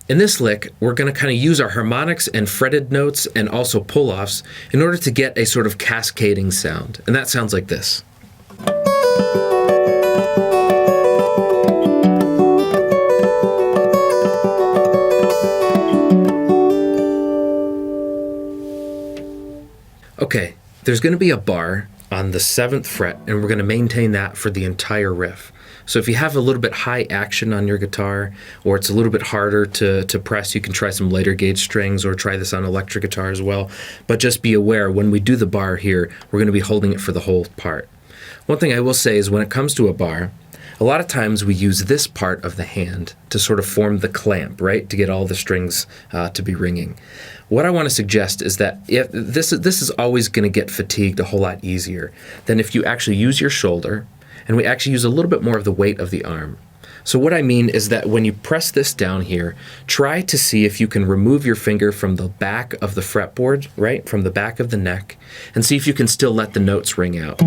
In this lick, we're going to kind of use our harmonics and fretted notes and also pull-offs in order to get a sort of cascading sound. And that sounds like this. Okay, there's going to be a bar on the 7th fret, and we're going to maintain that for the entire riff. So if you have a little bit high action on your guitar, or it's a little bit harder to press, you can try some lighter gauge strings or try this on electric guitar as well. But just be aware, when we do the bar here, we're going to be holding it for the whole part. One thing I will say is when it comes to a bar, a lot of times we use this part of the hand to sort of form the clamp, right? To get all the strings to be ringing. What I want to suggest is that if this is always going to get fatigued a whole lot easier than if you actually use your shoulder, and we actually use a little bit more of the weight of the arm. So what I mean is that when you press this down here, try to see if you can remove your finger from the back of the fretboard, right? From the back of the neck, and see if you can still let the notes ring out.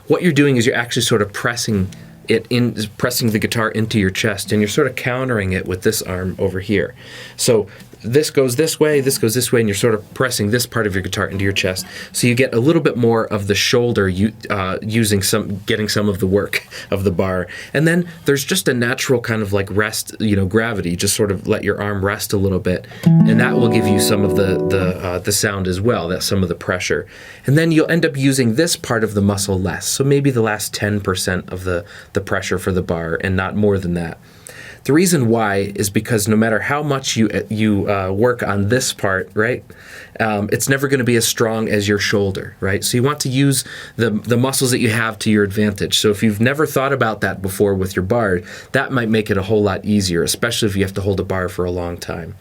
What you're doing is you're actually sort of pressing the guitar into your chest, and you're sort of countering it with this arm over here. So this goes this way, and you're sort of pressing this part of your guitar into your chest. So you get a little bit more of the shoulder getting some of the work of the bar. And then there's just a natural kind of like rest, gravity. Just sort of let your arm rest a little bit, and that will give you some of the sound as well, that's some of the pressure. And then you'll end up using this part of the muscle less. So maybe the last 10% of the pressure for the bar, and not more than that. The reason why is because no matter how much you work on this part, right, it's never going to be as strong as your shoulder, right? So you want to use the muscles that you have to your advantage. So if you've never thought about that before with your bar, that might make it a whole lot easier, especially if you have to hold a bar for a long time.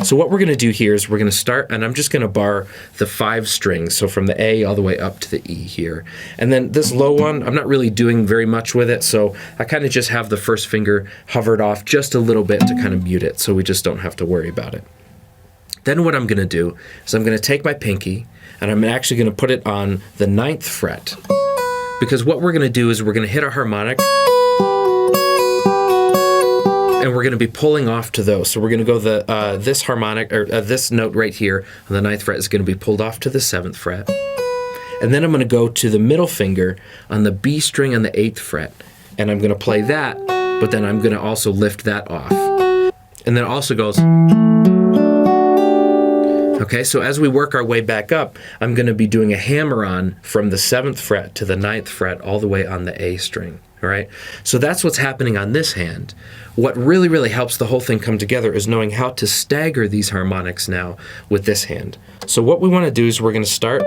So what we're going to do here is we're going to start, and I'm just going to bar the 5 strings, so from the A all the way up to the E here. And then this low one, I'm not really doing very much with it, so I kind of just have the first finger hovered off just a little bit to kind of mute it, so we just don't have to worry about it. Then what I'm going to do is I'm going to take my pinky, and I'm actually going to put it on the 9th fret, because what we're going to do is we're going to hit our harmonic, and we're going to be pulling off to those. So we're going to go this harmonic, or this note right here on the 9th fret is going to be pulled off to the 7th fret. And then I'm going to go to the middle finger on the B string on the 8th fret, and I'm going to play that, but then I'm going to also lift that off. And then it also goes. Okay, so as we work our way back up, I'm going to be doing a hammer-on from the 7th fret to the 9th fret all the way on the A string. All right, so that's what's happening on this hand. What really, really helps the whole thing come together is knowing how to stagger these harmonics now with this hand. So what we want to do is we're going to start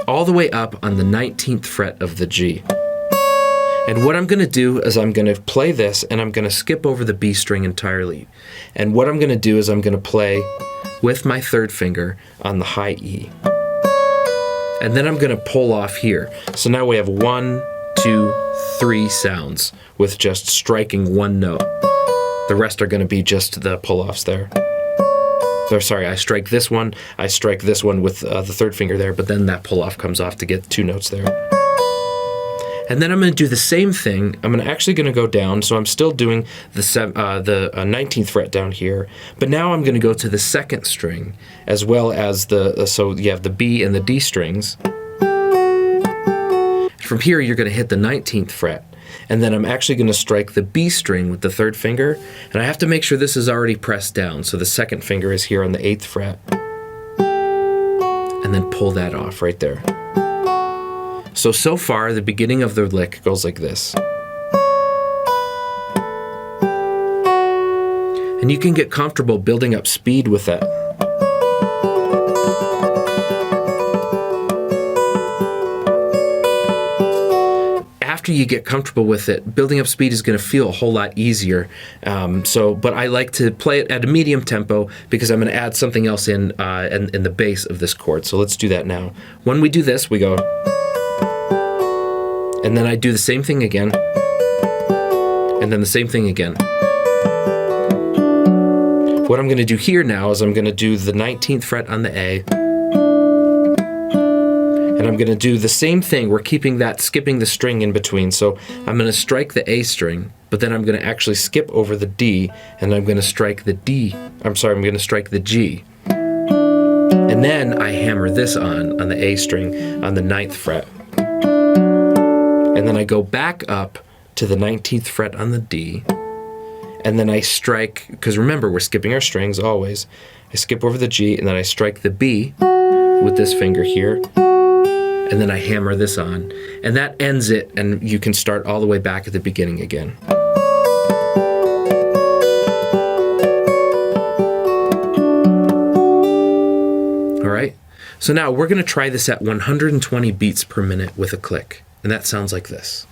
all the way up on the 19th fret of the G. And what I'm going to do is I'm going to play this, and I'm going to skip over the B string entirely. And what I'm going to do is I'm going to play with my 3rd finger on the high E. And then I'm going to pull off here. So now we have 1, 2, 3 sounds with just striking one note. The rest are going to be just the pull-offs there. Sorry, I strike this one with the 3rd finger there, but then that pull-off comes off to get 2 notes there. And then I'm going to do the same thing. I'm actually going to go down, so I'm still doing the 19th fret down here, but now I'm going to go to the 2nd string, as well as so you have the B and the D strings. From here, you're going to hit the 19th fret, and then I'm actually going to strike the B string with the 3rd finger, and I have to make sure this is already pressed down, so the 2nd finger is here on the 8th fret, and then pull that off right there. So far, the beginning of the lick goes like this. And you can get comfortable building up speed with that. After you get comfortable with it, building up speed is going to feel a whole lot easier. But I like to play it at a medium tempo because I'm going to add something else in the bass of this chord. So let's do that now. When we do this, we go, and then I do the same thing again, and then the same thing again. What I'm going to do here now is I'm going to do the 19th fret on the A, and And I'm going to do the same thing. We're keeping that, skipping the string in between. So I'm going to strike the A string, but then I'm going to actually skip over the D, and I'm going to strike the D. I'm sorry, I'm going to strike the G. And then I hammer this on the A string on the 9th fret. And then I go back up to the 19th fret on the D. And then I strike, because remember, we're skipping our strings always. I skip over the G, and then I strike the B with this finger here. And then I hammer this on. And that ends it, and you can start all the way back at the beginning again. All right? So now we're going to try this at 120 beats per minute with a click. And that sounds like this.